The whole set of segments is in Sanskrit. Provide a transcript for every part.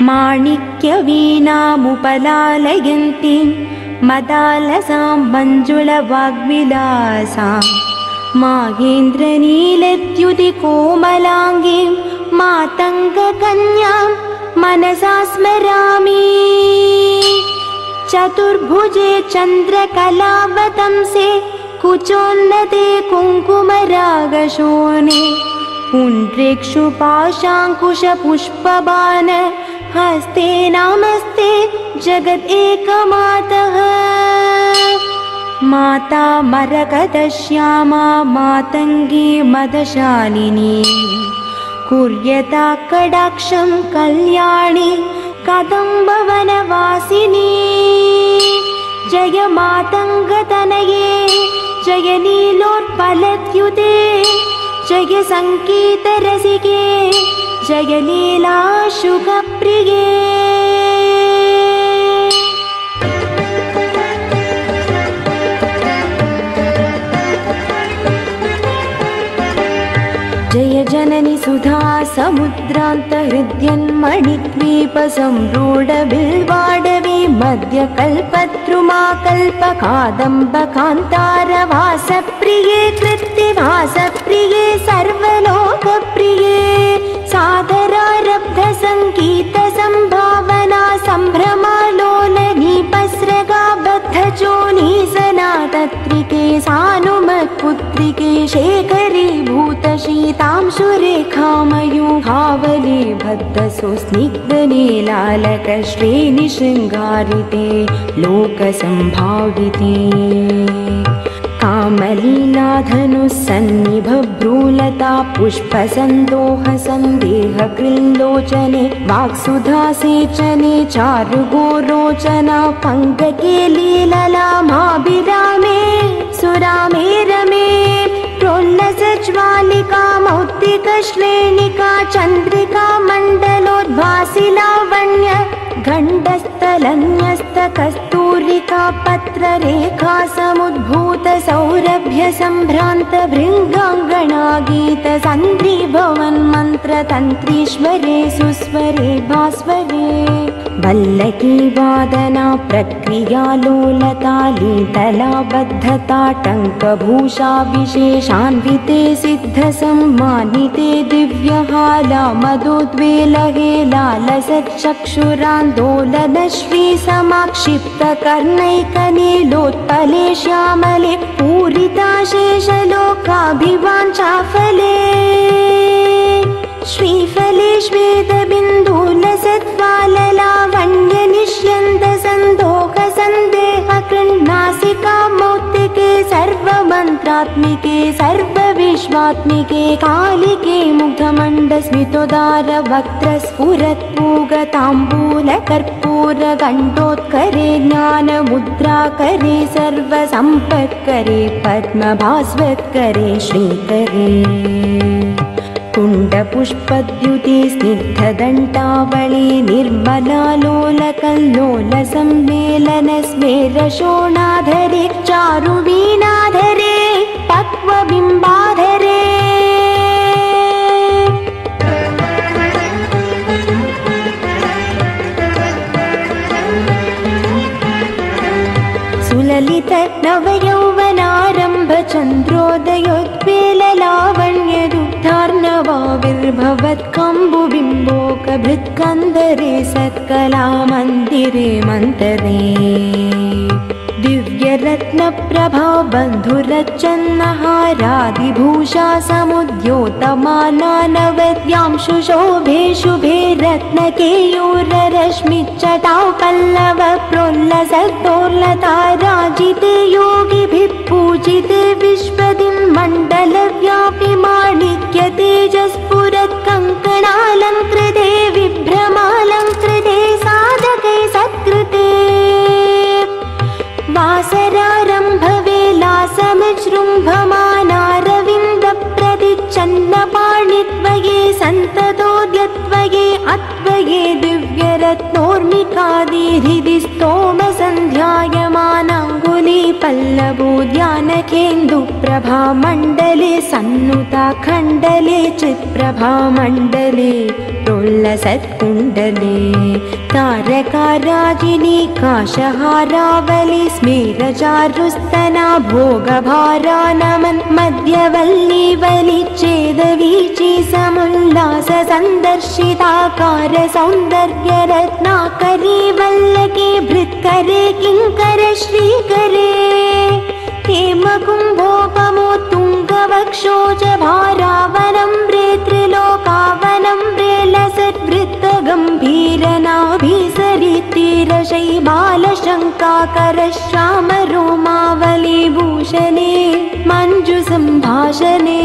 माणिक्यवीणामुपलालयन्तीं मदालसां मञ्जुलवाग्विलासां माहेन्द्रनीलद्युतिकोमलाङ्गीं मातङ्गकन्यां मनसा स्मरामि। चतुर्भुजे चन्द्रकलावतंसे कुचोन्नते कुङ्कुमरागशोणे पुण्ड्रेक्षुपाशाङ्कुशपुष्पबाण हस्ते नमस्ते जगदेकमातः। माता मरकतश्यामा मातङ्गी मदशालिनी कुर्यता कडाक्षं कल्याणी कदम्बवनवासिनी। जय मातङ्गतनये जय नीलोत्पलद्युते जय सङ्गीतरसिके जय लीलाशुकप्रिये। जय जननि सुधा समुद्रान्तहृद्यन्मणिद्वीपसम्रूढबिल्वाडवी मध्यकल्पद्रुमाकल्पकादम्बकान्तारवासप्रिये कृत्तिवासप्रिये सर्वलोकप्रिये। सादरारब्धसङ्गीतसम्भावना सम्भ्रमालोलनीपस्रगाबद्धचोनी सनातत्रिके सानुमत्पुत्रिके शेखरीभूतशीतां सुरेखामयूहावले भद्रसुस्निग्धनीलालकश्रेणिशृङ्गारिते लोकसम्भाविते। कामलीलाधनुस्सन्निभभ्रूलता पुष्पसन्दोहसन्देहकृल्लोचने वाक्सुधासेचने चारुगोरोचना पङ्कके लीललामाभिरामे सुरामे रमे। प्रोल्लसज्वालिका मौक्तिकश्रेणिका चन्द्रिका मण्डलोद्भासि लावण्य गण्डस्थलन्यस्तकस्तूरिका पत्ररेखा समुद्भूत सौरभ्य सम्भ्रान्त भृङ्गाङ्गना गीत सन्ध्रीभवन् मन्त्रतन्त्रीश्वरे सुस्वरे भास्वरे। वल्लकी वादना प्रक्रिया लोलता लीतला बद्धता टङ्कभूषा विशेषान्विते सिद्धसम्मानिते दिव्यहाला मदोद्वेलहे लालसच्चक्षुरान्दोलनश्री समाक्षिप्तकर्णैकनीलोत्पले श्यामले पूरिताशेषलोकाभिवाञ्छाफले। श्रीफले श्वेतबिन्दुलसत्फललावण्यनिष्यन्दसन्दोहसन्देहकृन्नासिका मौक्तिके सर्वमन्त्रात्मिके सर्वविश्वात्मिके कालिके मुग्धमण्डस्मितोदारवक्त्रस्फुरत्पूगताम्बूलकर्पूरगण्डोत्करे ज्ञानमुद्राकरे सर्वसम्पत्करे पद्मभास्वत्करे श्रीकरे। कुण्डपुष्पद्युति स्निग्धदण्टावळि निर्मलालोलकल्लोलसम्मेलनस्मेरशोणाधरे चारुवीणाधरे पक्वबिम्बाधरे। सुललित नवयौवनारम्भ चन्द्रोदयोद्वेललावण्यदुग्धार्णवाविर्भवत्कम्बुबिम्बोकभृत्कन्धरे सत्कला मन्दिरे मन्तरे। दिव्यरत्नप्रभा बन्धुरचन्नहारादिभूषा समुद्योतमानानवद्यां शुशोभे शुभे रत्नकेयूररश्मिच्चटां पल्लव प्रोल्लसद्दोर्लता राजिते योगिभिः पूजिते विश्वदिं मण्डलव्यापि माणिक्य तेजस्फुरत्कङ्कणालङ्कृते विभ्रमालङ्कृते साधके सत्कृते। वासरारम्भवेलासमजृम्भमानारविन्दप्रतिच्छन्नपाणित्वये सन्ततोऽद्यत्वये अत्वये दिव्यरत्नोर्मिकादिहृदि स्तोमसन्ध्यायमानाङ्गुलीपद्मरागशोणे वल्लभोद्यानकेन्दुप्रभामण्डले सन्नुताखण्डले चित्प्रभामण्डले प्रोल्लसत्कुण्डले तारकाराजिनी काशहारावली स्मेरचारुस्तना भोगभारानमन् मध्यवल्लीवली चेदवीची समुल्लास सन्दर्शिताकार सौन्दर्यरत्नाकरी वल्लके भृत्करे किङ्कर श्रीकरे हेमकुम्भोपमोत्तुङ्गवक्षोज भारावनम्रे त्रिलोकावनम्रे लसद्वृत्तगम्भीरनाभिसरितिरशैबालशङ्काकर श्यामरोमावली भूषणे मञ्जुसम्भाषणे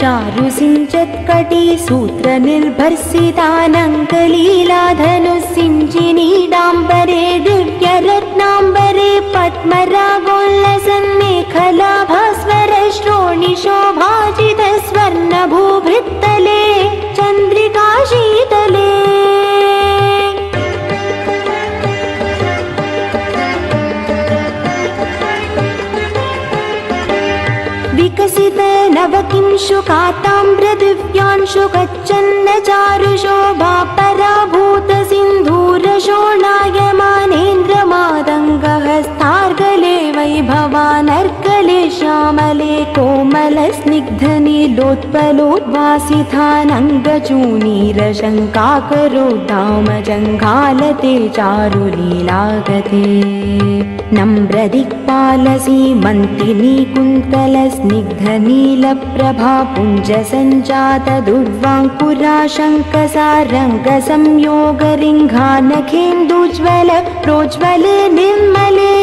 चारुसिञ्चत्कटी सूत्रनिर्भर्सितानङ्कलीलाधनुसिञ्चिनीडाम्बरे दिव्यरत्नाम्बरे पद्मरागोल्लसन्मेखलाभास्वर श्रोणिशोभाजित स्वर्णभूभृत्तले चन्द्रिकाशीतले विकसित नवकिंशुकाताम्रदिव्यांशु गच्छन्न चारुशोभा पराभूत सिन्धूरशोणायमानेन्द्रमादङ्गहस्तार्गले वैभवानर्गले श्यामले कोमलस्निग्धनीलोत्पलोद्भासितानङ्गचूनीरशङ्काकरोद्दामजङ्घालते चारुलीलागते नम्रदिक्पालसीमन्तिनी कुन्तलस्निग्धनीलप्रभा पुञ्जसञ्जातदुर्वाङ्कुराशङ्कसारङ्गसंयोगरिङ्घानखेन्दुज्ज्वल प्रोज्ज्वले निर्मले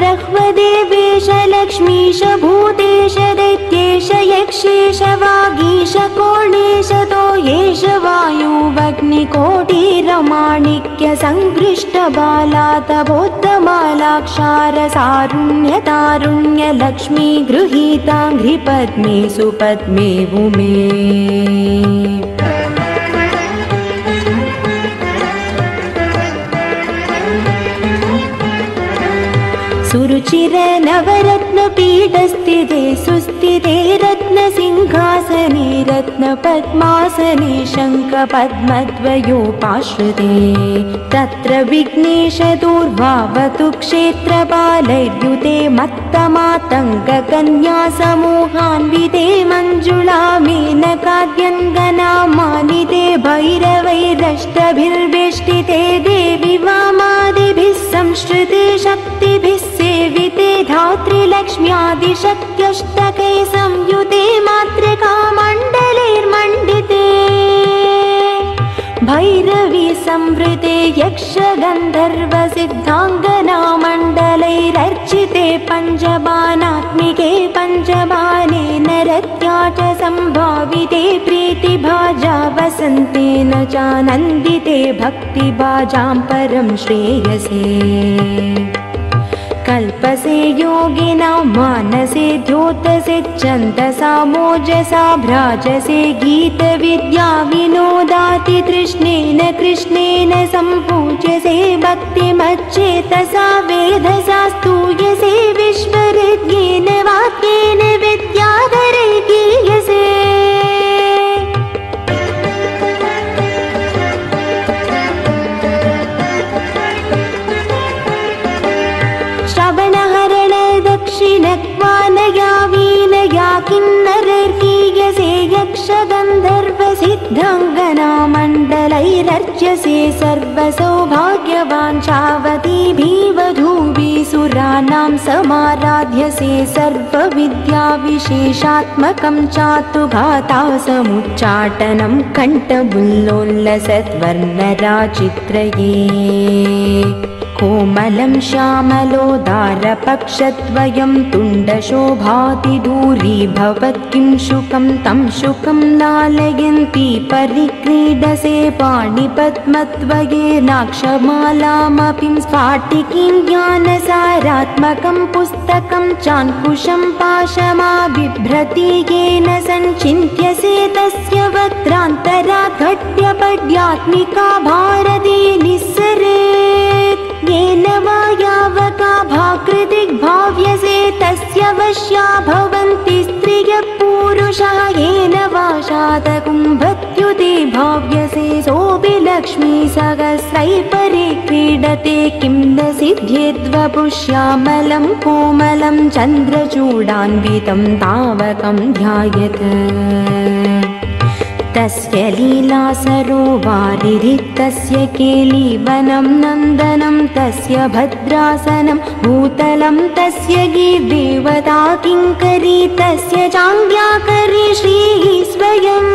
प्रह्वदेवेश लक्ष्मीश भूतेश दैत्येश यक्षेश वागीश कोणेश तोयेश वायुवग्निकोटिरमाणिक्य सङ्कृष्टबालातबोद्धमालाक्षारसारुण्यतारुण्य लक्ष्मी गृहीताङ्घ्रिपद्मे सुपद्मे भूमे सुरुचिर नवरत्नपीठस्थिते सुस्थिते रत्नसिंहासने रत्नपद्मासने शङ्खपद्मद्वयोपाश्रिते तत्र विघ्नेश दूर्वावतु क्षेत्रपालैर्युते मत्तमातङ्गकन्यासमूहान्विते मञ्जुला मेनकाद्यङ्गनामानिते भैरवैरष्टभिर्वेष्टिते देवि वामादिभिः संश्रिते शक्तिभिः सेविते धात्रीलक्ष्म्यादिशक्त्यष्टकै संयुते मातृकामण्डलैर्मण्डिते भैरवी संवृते यक्षगन्धर्वसिद्धाङ्गनामण्डलैरर्चिते पञ्चबाणात्मिके पञ्चबाणे नरत्या च सम्भाविते प्रीतिभाजा वसन्तेन चानन्दिते भक्तिभाजां परं श्रेयसे कल्पसे योगिनां मानसे द्योतसे छन्दसा मोजसा भ्राजसे गीतविद्या विनोदाति तृष्णेन कृष्णेन सम्पूज्यसे भक्तिमच्चेतसा वेधसा स्तूयसे विश्वहृद्येन वाक्येन विद्याधरै गीयसे दक्षिणक्वानया वीनया किन्नरर्गीयसे यक्षगन्धर्वसिद्धाङ्गनामण्डलैरर्च्यसे सर्वसौभाग्यवाञ्छावतीभिवधूभिः समाराध्यसे सर्वविद्याविशेषात्मकं चातुघातासमुच्चाटनं कण्ठबुल्लोल्लसद्वर्णराचित्रये कोमलं श्यामलोदारपक्षद्वयं तुण्डशोभाति दूरीभवत्किं शुकं तं शुकं लालयन्ती परिक्रीडसे पाणिपद्मद्वयेनाक्षमालामपि स्फाटिकीं ज्ञानसारात्मकं पुस्तकं चाङ्कुशं पाशमा बिभ्रति येन सञ्चिन्त्यसे तस्य वक्त्रान्तराघट्य पद्यात्मिका भारती निस्सरेत् येन वा यावका भाग सहस्रै परिक्रीडते किं न सिद्ध्येद्वपुष्यामलं कोमलं चन्द्रचूडान्वितं तावकं ध्यायत तस्य लीला सरोवारिरिक्तस्य केलीवनं नन्दनं तस्य भद्रासनं भूतलं तस्य गीर्देवता किङ्करी तस्य चाङ्ग्याकरी श्रीः स्वयम्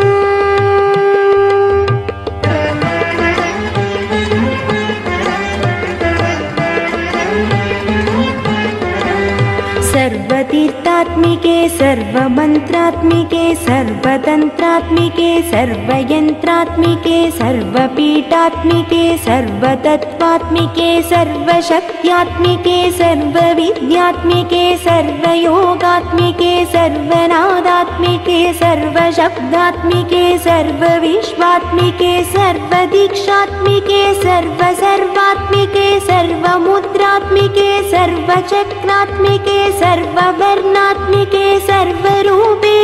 सर्वतीर्थात्मिके सर्वमन्त्रात्मिके सर्वतन्त्रात्मिके सर्वयन्त्रात्मिके सर्वपीठात्मिके सर्वतत्त्वात्मिके सर्वशक्त्यात्मिके सर्वविद्यात्मिके सर्वयोगात्मिके सर्वनादात्मिके सर्वशब्दात्मिके सर्वविश्वात्मिके सर्वदीक्षात्मिके सर्वसर्वात्मिके सर्वमुद्रात्मिके सर्वचक्रात्मिके सर्ववर्णात्मिके सर्वरूपे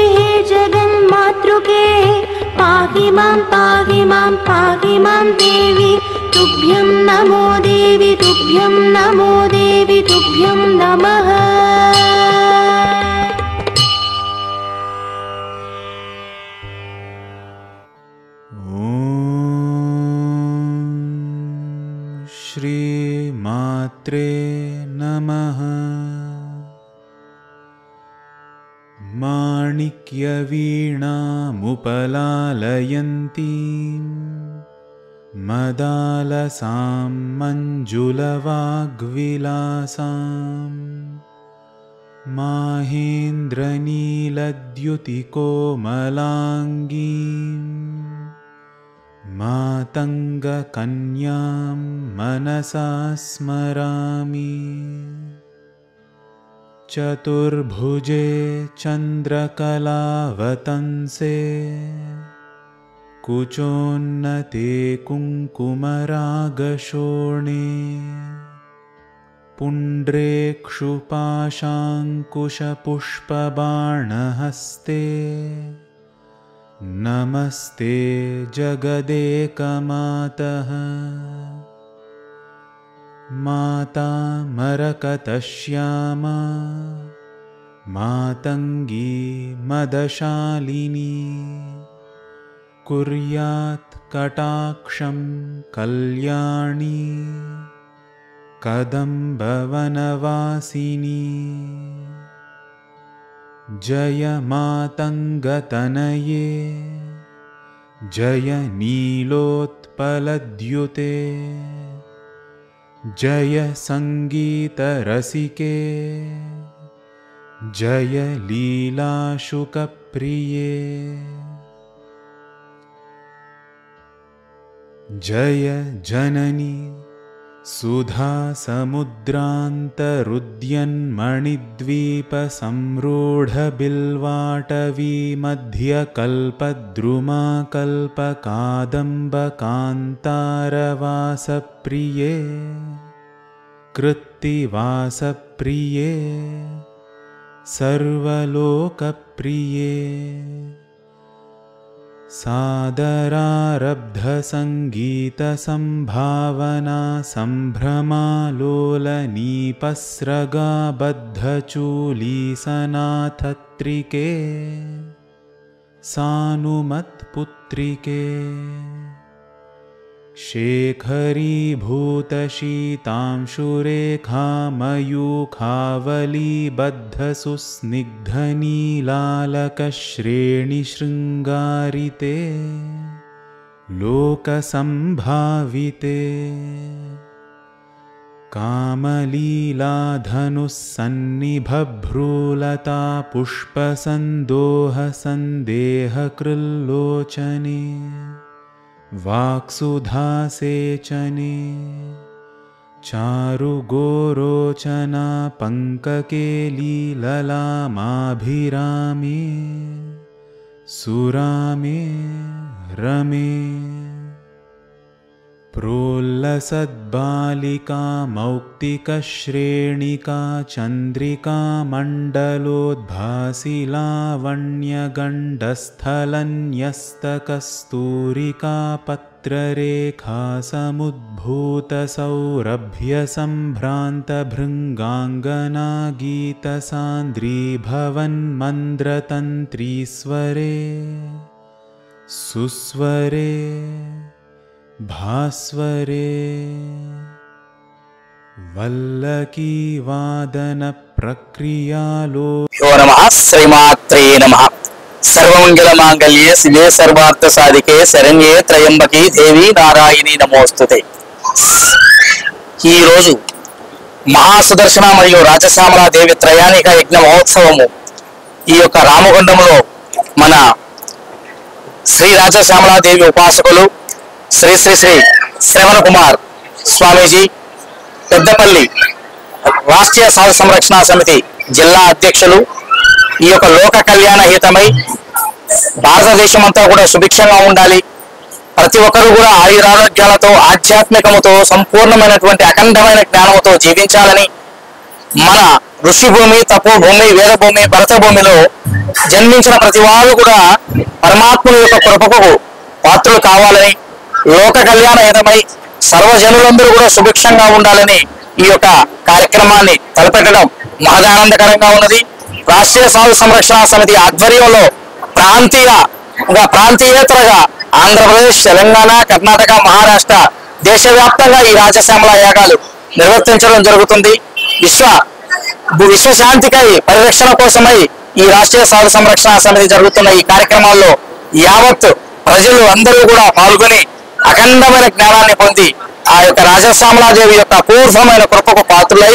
जगन्मातृके पाहि मां देवी तुभ्यं नमो देवी तुभ्यं नमो देवी तुभ्यं नमः। श्रीमात्रे नमः। माणिक्यवीणामुपलालयन्तीं मदालसां मञ्जुलवाग्विलासां माहेन्द्रनीलद्युतिकोमलाङ्गीं मातङ्गकन्यां मनसा स्मरामि। चतुर्भुजे चन्द्रकलावतंसे कुचोन्नते कुङ्कुमरागशोणे पुण्ड्रेक्षुपाशाङ्कुशपुष्पबाणहस्ते नमस्ते जगदेकमातः। माता मरकतश्यामा मातङ्गी मदशालिनी कुर्यात् कटाक्षं कल्याणी कदम्बवनवासिनी। जय मातङ्गतनये जय नीलोत्पलद्युते जय संगीतरसिके जय लीलाशुकप्रिये। जय जननी सुधासमुद्रान्तरुद्यन्मणिद्वीपसंरूढबिल्वाटवी मध्यकल्पद्रुमाकल्पकादम्बकान्तारवासप्रिये कृत्तिवासप्रिये सर्वलोकप्रिये। सादरारब्धसङ्गीतसंभावना सम्भ्रमालोलनीपस्रगाबद्धचूलीसनाथत्रिके सानुमत्पुत्रिके। शेखरीभूतशीतांशुरेखामयूखावलीबद्धसुस्निग्धनीलालकश्रेणिशृङ्गारिते लोकसम्भाविते। कामलीलाधनुस्सन्निभभ्रूलता पुष्पसन्दोहसन्देहकृल्लोचने वाक्सुधासेचने चारुगोरोचना पङ्ककेलीललामाभिरामे सुरामे रमे। प्रोल्लसद्बालिका मौक्तिकश्रेणिका चन्द्रिका मण्डलोद्भासि लावण्यगण्डस्थलन्यस्तकस्तूरिका पत्ररेखा समुद्भूतसौरभ्यसम्भ्रान्तभृङ्गाङ्गना गीतसान्द्री भवन्मन्द्रतन्त्रीस्वरे सुस्वरे भास्वरे वल्लकी वादन प्रक्रियालो यो नमः श्रीमात्रे नमः। सर्वमंगल मांगल्ये शिवे सर्वार्थ साधिके शरण्ये त्रयंबकी देवी नारायणी नमोस्तुते। ఈ రోజు మహాసుదర్శన మరియు రాజశ్యామలా దేవి త్రయాణిక యజ్ఞ మహోత్సవము ఈ యొక్క రామగుండంలో మన శ్రీ రాజశ్యామలా దేవి ఉపాసకులు శ్రీ శ్రీ శ్రీ శ్రవణ కుమార్ స్వామీజీ పెద్దపల్లి రాష్ట్రీయ సాధు సంరక్షణ సమితి జిల్లా అధ్యక్షులు ఈ యొక్క లోక కళ్యాణ హితమై భారతదేశం అంతా కూడా సుభిక్షంగా ఉండాలి, ప్రతి ఒక్కరు కూడా ఆయురారోగ్యాలతో ఆధ్యాత్మికముతో సంపూర్ణమైనటువంటి అఖండమైన జ్ఞానంతో జీవించాలని మన ఋషి భూమి తపోభూమి వేదభూమి భరతభూమిలో జన్మించిన ప్రతి వారు కూడా పరమాత్ముని యొక్క కృపకు పాత్రలు కావాలని లోక కళ్యాణ హితమై సర్వజనులందరూ కూడా సుభిక్షంగా ఉండాలని ఈ యొక్క కార్యక్రమాన్ని తలపెట్టడం మహదానందకరంగా ఉన్నది. రాష్ట్రీయ సాధు సంరక్షణ సమితి ఆధ్వర్యంలో ప్రాంతీయేతరగా ఆంధ్రప్రదేశ్, తెలంగాణ, కర్ణాటక, మహారాష్ట్ర దేశవ్యాప్తంగా ఈ రాజశ్యామల యాగాలు నిర్వర్తించడం జరుగుతుంది. విశ్వశాంతికై పరిరక్షణ కోసమై ఈ రాష్ట్రీయ సాధు సంరక్షణ సమితి జరుగుతున్న ఈ కార్యక్రమాల్లో యావత్ ప్రజలు అందరూ కూడా పాల్గొని అఖండమైన జ్ఞానాన్ని పొంది ఆ యొక్క రాజశ్యామలాదేవి యొక్క అపూర్వమైన కృపకు పాత్రులై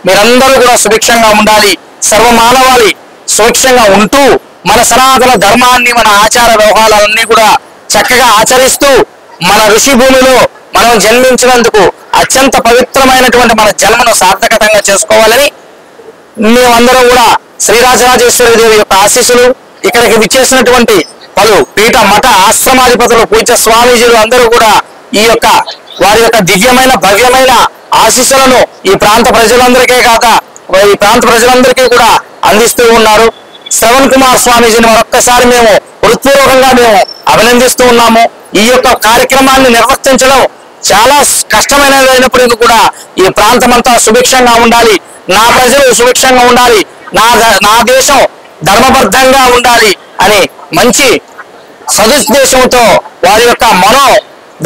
మీరందరూ కూడా సుభిక్షంగా ఉండాలి, సర్వమానవాళి సుభిక్షంగా ఉంటూ మన సనాతన ధర్మాన్ని మన ఆచార వ్యవహారాలన్నీ కూడా చక్కగా ఆచరిస్తూ మన ఋషి భూమిలో మనం జన్మించినందుకు అత్యంత పవిత్రమైనటువంటి మన జన్మను సార్థకతంగా చేసుకోవాలని మేమందరం కూడా శ్రీరాజరాజేశ్వరి దేవి యొక్క ఆశీస్సులు, ఇక్కడికి విచ్చేసినటువంటి పలు పీఠ మఠ ఆశ్రమాధిపతులు పూజ్య స్వామీజీలు అందరూ కూడా ఈ యొక్క వారి యొక్క దివ్యమైన భవ్యమైన ఆశీస్సులను ఈ ప్రాంత ప్రజలందరికీ కాక ఈ ప్రాంత ప్రజలందరికీ కూడా అందిస్తూ ఉన్నారు. శ్రవణ్ కుమార్ స్వామీజీని మరొక్కసారి మేము హృత్పూర్వకంగా మేము అభినందిస్తూ ఉన్నాము. ఈ యొక్క కార్యక్రమాన్ని నిర్వర్తించడం చాలా కష్టమైనదైనప్పటికీ కూడా ఈ ప్రాంతం అంతా సుభిక్షంగా ఉండాలి, నా ప్రజలు సుభిక్షంగా ఉండాలి, నా దేశం ధర్మబద్ధంగా ఉండాలి అని మంచి సదుద్దేశంతో వారి యొక్క మనో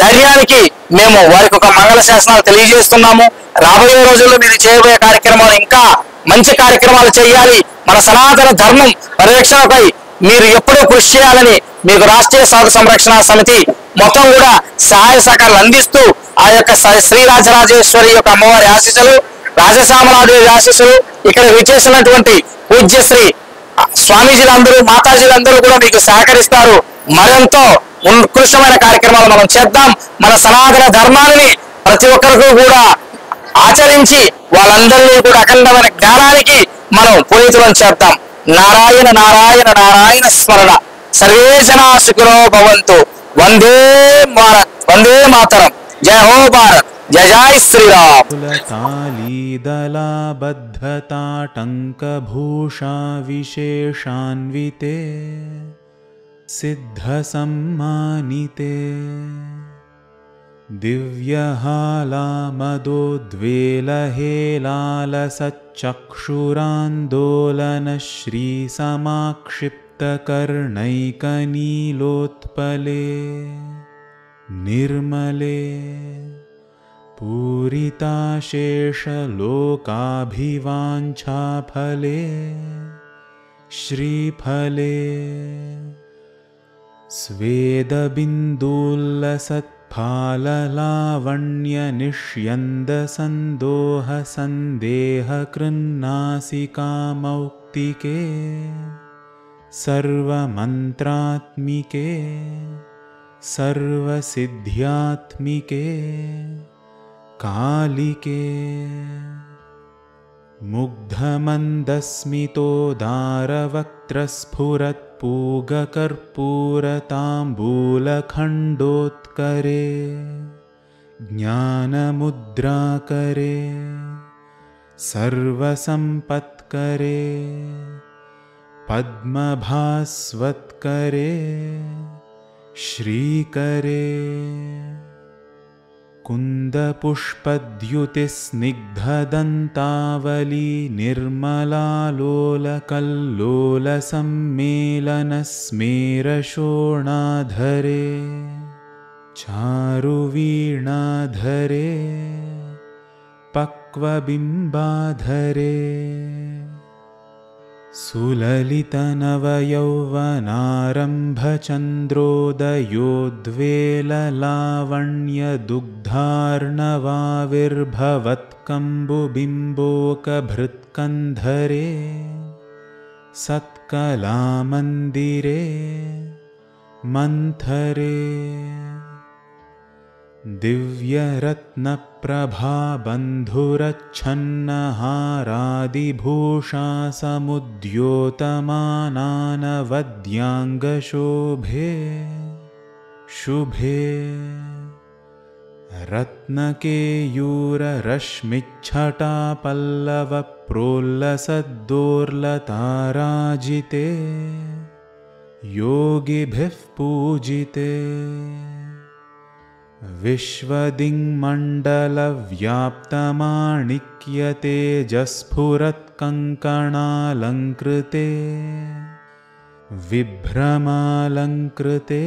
ధైర్యానికి మేము వారికి ఒక మంగళ శాసనాలు తెలియజేస్తున్నాము. రాబోయే రోజుల్లో మీరు చేయబోయే కార్యక్రమాలు ఇంకా మంచి కార్యక్రమాలు చేయాలి, మన సనాతన ధర్మం పరిరక్షణపై మీరు ఎప్పుడూ కృషి చేయాలని మీకు రాష్ట్రీయ సాధు సంరక్షణ సమితి మొత్తం కూడా సహాయ సహకారాలు అందిస్తూ ఆ యొక్క శ్రీరాజరాజేశ్వరి యొక్క అమ్మవారి ఆశీస్సులు, రాజశ్యామలాదేవి ఆశీస్సులు, ఇక్కడ విచ్చేసినటువంటి పూజ్యశ్రీ స్వామీజీలందరూ మాతాజీలందరూ కూడా మీకు సహకరిస్తారు. మరెంతో ఉత్కృష్టమైన కార్యక్రమాలు మనం చేద్దాం. మన సనాతన ధర్మాన్ని ప్రతి ఒక్కరికి కూడా ఆచరించి వాళ్ళందరినీ కూడా అఖండమైన జ్ఞానానికి మనం పునీతులను చేద్దాం. నారాయణ నారాయణ నారాయణ స్మరణ. సర్వే జనా సుఖినో భవంతు. వందే భారత్, వందే మాతరం. జయ హో భారత్, జయ జయ శ్రీరామ్. తాళీదళబద్ధతాటంకభూషా విశేషాన్వితే సిద్ధసమ్మానితే దివ్యహాలామదోద్వేలహేలాలసచ్చక్షురాन्दोलनश्रीसमाक्षिप्तकर्णैकनीलोत्पले निर्मले पूरिताशेषलोकाभिवाञ्छाफले श्रीफले स्वेदबिन्दुल्लसत्फाललावण्यनिष्यन्दसन्दोहसन्देहकृन्नासिकामौक्तिके सर्वमन्त्रात्मिके सर्वसिद्ध्यात्मिके कालिके मुग्धमन्दस्मितोदारवक्त्रस्फुरत्पूगकर्पूरताम्बूलखण्डोत्करे ज्ञानमुद्राकरे सर्वसम्पत्करे पद्मभास्वत्करे श्रीकरे कुन्दपुष्पद्युतिस्निग्धदन्तावली निर्मलालोलकल्लोलसम्मेलनस्मेरशोणाधरे चारुवीणाधरे पक्वबिम्बाधरे सुललितनवयौवनारम्भचन्द्रोदयोद्वेललावण्यदुग्धार्णवाविर्भवत्कम्बुबिम्बोकभृत्कन्धरे सत्कलामन्दिरे मन्थरे दिव्यरत्नप्रभाबन्धुरच्छन्नहारादिभूषासमुद्योतमानानवद्याङ्गशोभे शुभे रत्नकेयूररश्मिच्छटापल्लवप्रोल्लसद्दोर्लताराजिते योगिभिः पूजिते विश्वदिङ्मण्डलव्याप्तमाणिक्यतेजस्फुरत्कङ्कणालङ्कृते विभ्रमालङ्कृते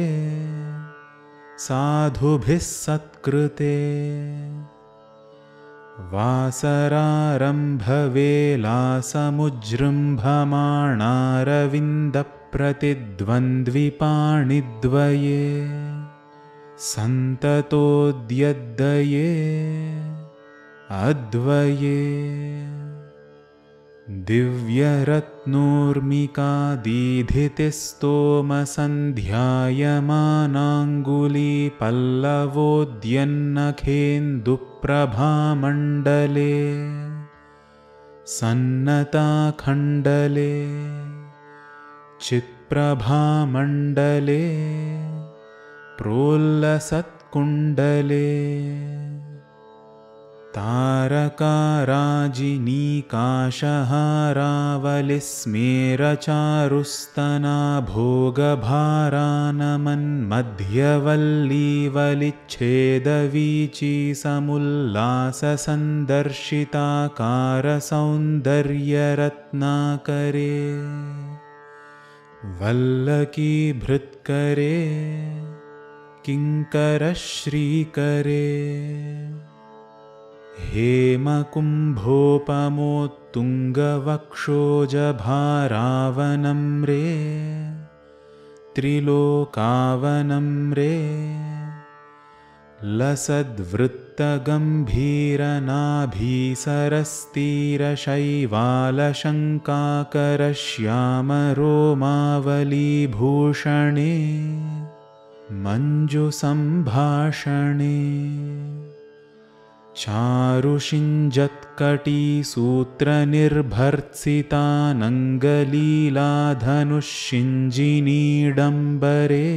साधुभिः सत्कृते वासरारम्भवेलासमुजृम्भमाणारविन्दप्रतिद्वन्द्विपाणिद्वये सन्ततोद्यद्दये अद्वये दिव्यरत्नोर्मिकादीधितिस्तोमसन्ध्यायमानाङ्गुलीपल्लवोद्यन्नखेन्दुप्रभामण्डले सन्नताखण्डले चित्प्रभामण्डले प्रोल्लसत्कुण्डले तारकाराजिनीकाशहारावलिस्मेरचारुस्तनाभोगभारानमन्मध्यवल्लीवलिच्छेदवीचिसमुल्लाससन्दर्शिताकारसौन्दर्यरत्नाकरे वल्लकीभृत्करे किङ्करश्रीकरे हेमकुम्भोपमोत्तुङ्गवक्षोजभारावनम्रे त्रिलोकावनम्रे लसद्वृत्तगम्भीरनाभीसरस्तिरशैवालशङ्काकरश्यामरोमावलीभूषणे मञ्जुसम्भाषणे चारुषिञ्जत्कटीसूत्रनिर्भर्त्सितानङ्गलीलाधनुष्यिञ्जिनीडम्बरे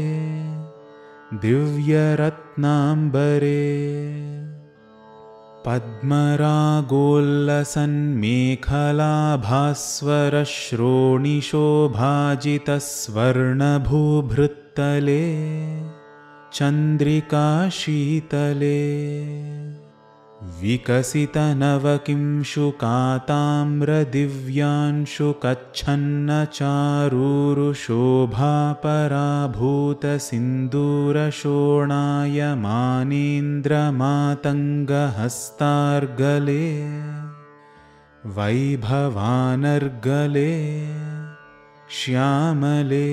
दिव्यरत्नाम्बरे पद्मरागोल्लसन्मेखलाभास्वरश्रोणिशोभाजितस्वर्णभूभृत्तले चन्द्रिकाशीतले विकसितनवकिंशुकाताम्रदिव्यान्शुकच्छन्नचारूरुशोभापराभूतसिन्दूरशोणायमानेन्द्रमातङ्गहस्तार्गले वैभवानर्गले श्यामले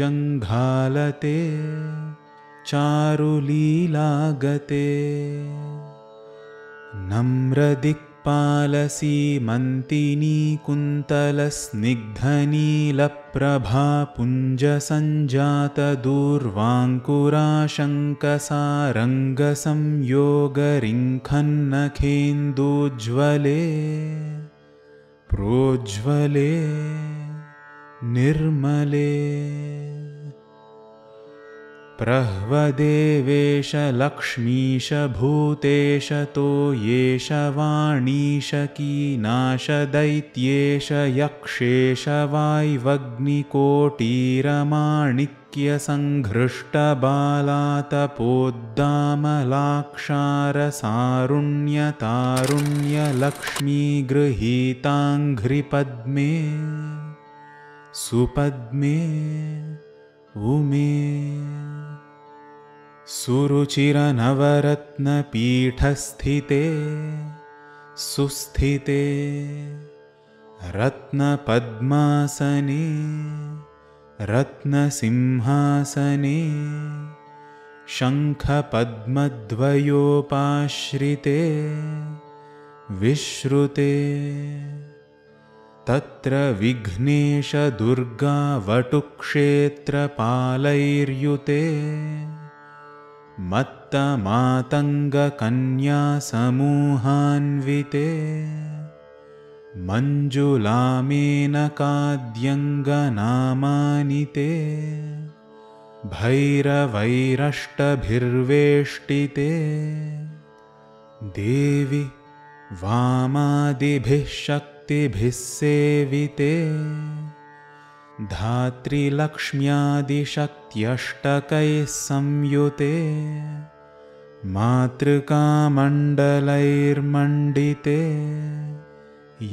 कोमलस्निग्धनीलोत्पलोत्पादितानङ्गतूणीरशङ्काकरोदारजङ्घालते चारुलीलागते नम्रदिक्पालसीमन्तिनी कुन्तलस्निग्धनीलप्रभापुञ्जसञ्जातदूर्वाङ्कुराशङ्कसारङ्गसंयोगरिङ्खन्नखेन्दूज्ज्वले प्रोज्वले निर्मले प्रह्वदेवेश लक्ष्मीश भूतेश तोयेश वाणीश कीनाश दैत्येश यक्षेश वाय्वग्निकोटीरमाणिक्यसङ्घृष्टबालातपोद्दामलाक्षारसारुण्यतारुण्यलक्ष्मीगृहीताङ्घ्रिपद्मे सुपद्मे उमे सुरुचिरनवरत्नपीठस्थिते सुस्थिते रत्नपद्मासने रत्नसिंहासने शङ्खपद्मद्वयोपाश्रिते विश्रुते तत्र विघ्नेशदुर्गावटुक्षेत्रपालैर्युते मत्तमातङ्गकन्यासमूहान्विते मञ्जुलामेनकाद्यङ्गनामानिते भैरवैरष्टभिर्वेष्टिते देवि वामादिभिः शक्तिभिः सेविते धात्रीलक्ष्म्यादिशक्त्यष्टकैः संयुते मातृकामण्डलैर्मण्डिते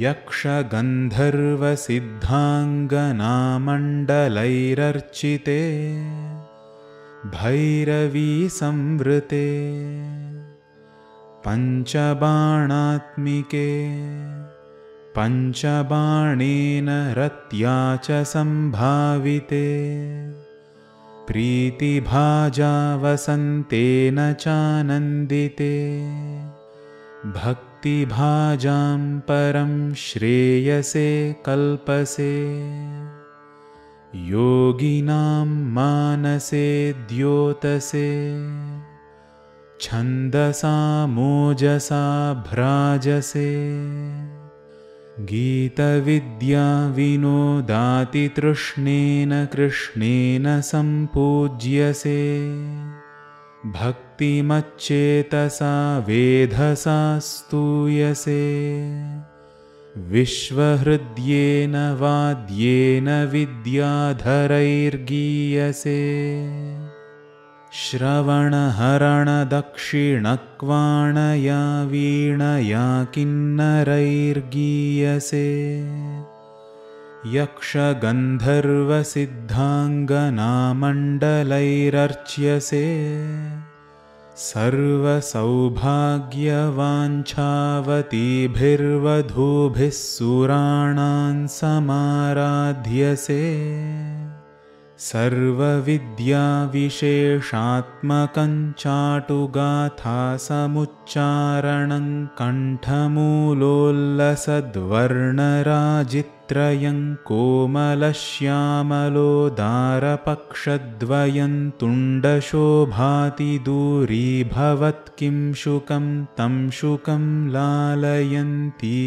यक्षगन्धर्वसिद्धाङ्गनामण्डलैरर्चिते भैरवी संवृते पञ्चबाणात्मिके पञ्चबाणेन रत्या च सम्भाविते प्रीतिभाजावसन्तेन चानन्दिते भक्तिभाजां परं श्रेयसे कल्पसे योगिनां मानसे द्योतसे छन्दसा मोजसा भ्राजसे गीतविद्या विनोदातितृष्णेन कृष्णेन सम्पूज्यसे भक्तिमच्चेतसा वेधसा स्तूयसे विश्वहृद्येन वाद्येन विद्याधरैर्गीयसे श्रवणहरणदक्षिणक्वाणया वीणया किन्नरैर्गीयसे यक्षगन्धर्वसिद्धाङ्गनामण्डलैरर्च्यसे सर्वसौभाग्यवाञ्छावतीभिर्वधूभिः सुराणां समाराध्यसे सर्वविद्याविशेषात्मकं चाटुगाथासमुच्चारणं कण्ठमूलोल्लसद्वर्णराजित्रयं कोमलश्यामलोदारपक्षद्वयं तुण्डशोभाति दूरीभवत् किं शुकं तं शुकं लालयन्ती